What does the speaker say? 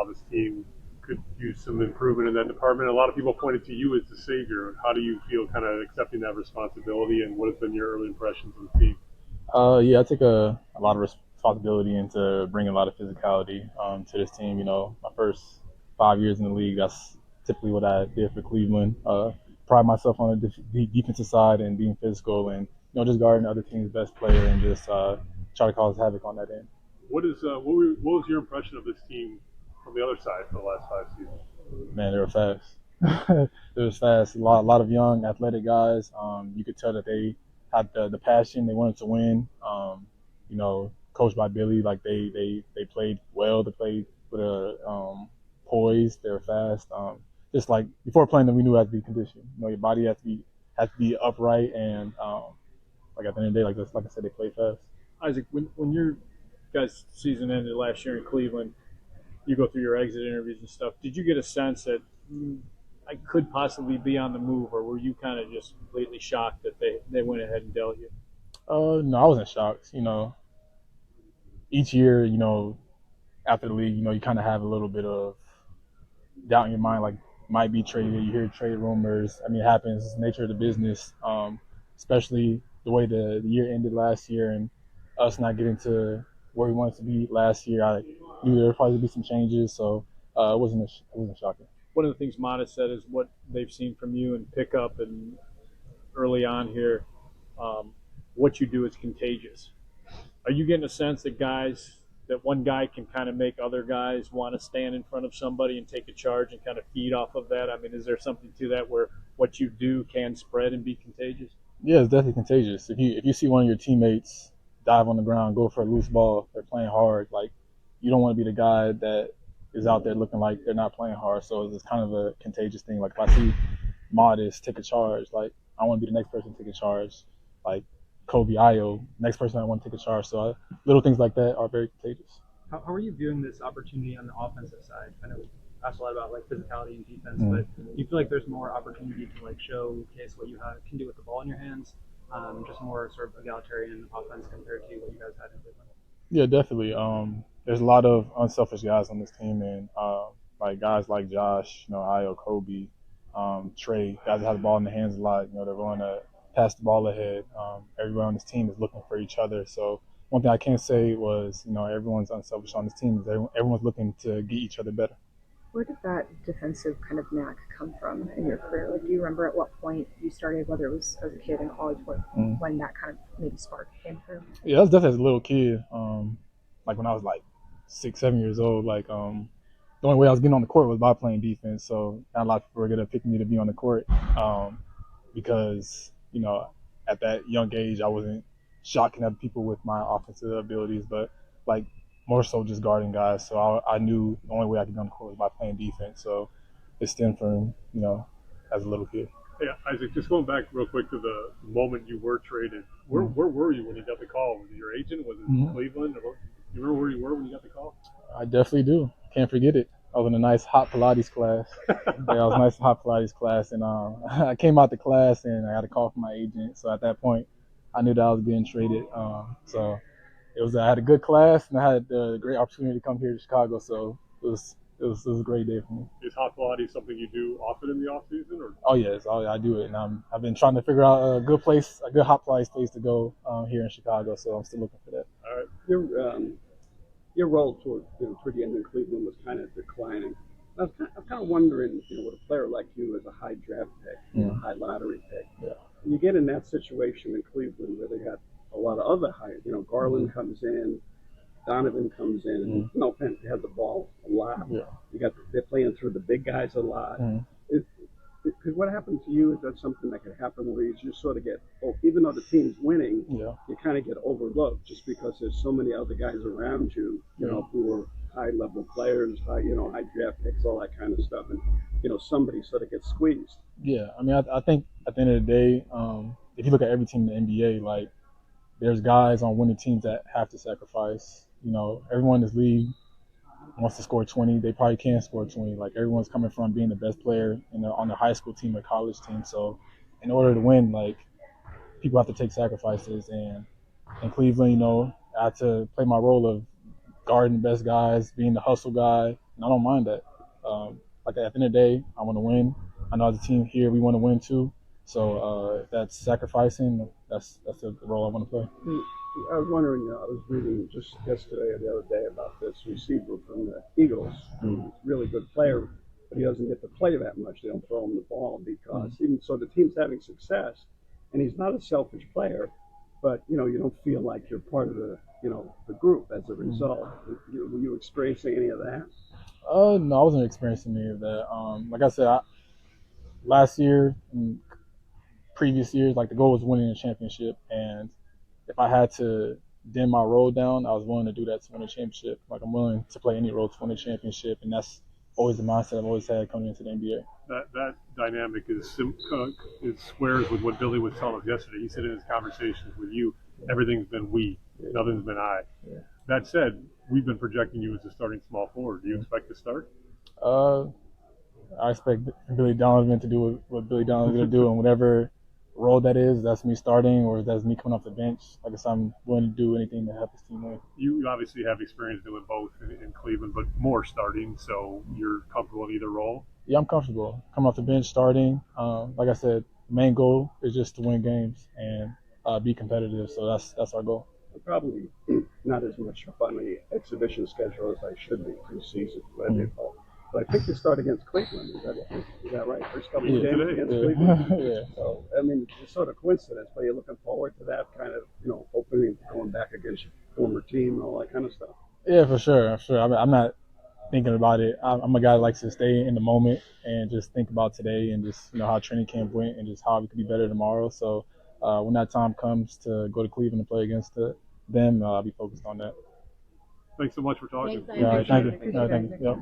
this team could use some improvement in that department. A lot of people pointed to you as the savior. How do you feel kind of accepting that responsibility, and what has been your early impressions of the team? Yeah, I take a lot of responsibility into bringing a lot of physicality to this team. You know, my first 5 years in the league, that's typically what I did for Cleveland. Pride myself on the defensive side and being physical and, just guarding the other team's best player and just try to cause havoc on that end. What was your impression of this team from the other side for the last 5 seasons? Man, they were fast. They were fast. A lot of young, athletic guys. You could tell that they had the passion. They wanted to win. Coached by Billy, like they played well. They played with a poise. They were fast. Just like before playing them, we knew it had to be conditioned. Your body has to be upright, and like at the end of the day, like I said, they play fast. Isaac, when your guys' season ended last year in Cleveland, you go through your exit interviews and stuff. Did you get a sense that I could possibly be on the move, or were you kind of just completely shocked that they went ahead and dealt you? No, I wasn't shocked. Each year, after the league, you kind of have a little bit of doubt in your mind, like might be traded. You hear trade rumors. I mean, it happens. It's the nature of the business, especially the way the year ended last year and us not getting to where we wanted to be last year. I knew there would probably be some changes, so it wasn't shocking. One of the things Mata said is what they've seen from you in pickup and early on here, what you do is contagious. Are you getting a sense that one guy can kind of make other guys want to stand in front of somebody and take a charge and kind of feed off of that? I mean, is there something to that where what you do can spread and be contagious? Yeah, it's definitely contagious. If you see one of your teammates dive on the ground, go for a loose ball, they're playing hard, like you don't want to be the guy that is out there looking like they're not playing hard. So it's kind of a contagious thing. Like if I see Modest take a charge, like I want to be the next person to take a charge. Like Kobe Io, next person I want to take a charge. So little things like that are very contagious. How are you viewing this opportunity on the offensive side? I know we asked a lot about like physicality and defense, but do you feel like there's more opportunity to like showcase what you can do with the ball in your hands, just more sort of egalitarian offense compared to what you guys had in Cleveland? Yeah, definitely. There's a lot of unselfish guys on this team, and like guys like Josh, Io, Kobe, Trey, guys that have the ball in their hands a lot. They're willing to pass the ball ahead. Everyone on this team is looking for each other. So one thing I can say was, everyone's unselfish on this team. Everyone's looking to get each other better. Where did that defensive kind of knack come from in your career? Like, do you remember at what point you started, whether it was as a kid in college, when that kind of maybe spark came through? Yeah, I was definitely as a little kid. Like when I was like 6, 7 years old. Like the only way I was getting on the court was by playing defense. So not a lot of people were gonna pick me to be on the court because at that young age I wasn't shocking other people with my offensive abilities, but like more so just guarding guys. So I knew the only way I could get on the court was by playing defense. So it stemmed from as a little kid. Yeah, Isaac, just going back real quick to the moment you were traded, where were you when you got the call? Was it your agent? Was it Cleveland? Or you remember where you were when you got the call? I definitely do. Can't forget it. I was in a nice hot Pilates class. I was in a nice hot Pilates class, and I came out the class and I got a call from my agent. So at that point, I knew that I was getting traded. So I had a good class, and I had the great opportunity to come here to Chicago. So it was a great day for me. Is hot Pilates something you do often in the off season, or? Oh yes, I do it, and I've been trying to figure out a good hot Pilates place to go here in Chicago. So I'm still looking for that. All right. Your role toward the end in Cleveland was kind of declining. I was kind of wondering, with a player like you as a high draft pick, high lottery pick, you get in that situation in Cleveland where they got a lot of other high, Garland comes in, Donovan comes in, no offense, they have the ball a lot. Yeah. They're playing through the big guys a lot. Because what happened to you is that something that could happen where you just sort of get, even though the team's winning, you kind of get overlooked just because there's so many other guys around you, who are high-level players, high draft picks, all that kind of stuff, and somebody sort of gets squeezed. Yeah, I mean, I think at the end of the day, if you look at every team in the NBA, like there's guys on winning teams that have to sacrifice. Everyone in this league wants to score 20. They probably can't score 20. Like everyone's coming from being the best player on their high school team or college team. So in order to win, like people have to take sacrifices. And in Cleveland, I had to play my role of guarding the best guys, being the hustle guy, and I don't mind that. Like at the end of the day, I want to win. I know as a team here, we want to win too. So if that's sacrificing, that's the role I want to play. I was wondering, I was reading just yesterday or the other day about this receiver from the Eagles, who's a really good player, but he doesn't get to play that much. They don't throw him the ball because even so the team's having success, and he's not a selfish player, but you don't feel like you're part of the group as a result. Were you experiencing any of that? No, I wasn't experiencing any of that. Like I said, last year and previous years, like the goal was winning a championship, and if I had to dim my role down, I was willing to do that to win a championship. Like I'm willing to play any role to win a championship, and that's always the mindset I've always had coming into the NBA. That dynamic it squares with what Billy was telling us yesterday. He said in his conversations with you, everything's been we, nothing's been I. Yeah. That said, we've been projecting you as a starting small forward. Do you expect to start? I expect Billy Donovan to do what Billy Donovan's going to do, and whatever role that is, that's me starting or that's me coming off the bench. Like I said, I'm willing to do anything to help this team win. You obviously have experience doing both in Cleveland, but more starting, so you're comfortable in either role? Yeah, I'm comfortable coming off the bench, starting. Like I said, the main goal is just to win games and be competitive. So that's our goal. I'm probably not as much up on the exhibition schedule as I should be preseason. But I think they start against Cleveland. Is that right? First couple of games today. against Cleveland. Yeah. So I mean, it's sort of coincidence, but you're looking forward to that kind of, hoping going back against your former team and all that kind of stuff. Yeah, for sure. I'm not thinking about it. I'm a guy that likes to stay in the moment and just think about today and just how training camp went and just how we could be better tomorrow. So when that time comes to go to Cleveland and play against them, I'll be focused on that. Thanks so much for talking. Thanks, Yeah, all right, thank you. Appreciate All right, it. thank you. Yep.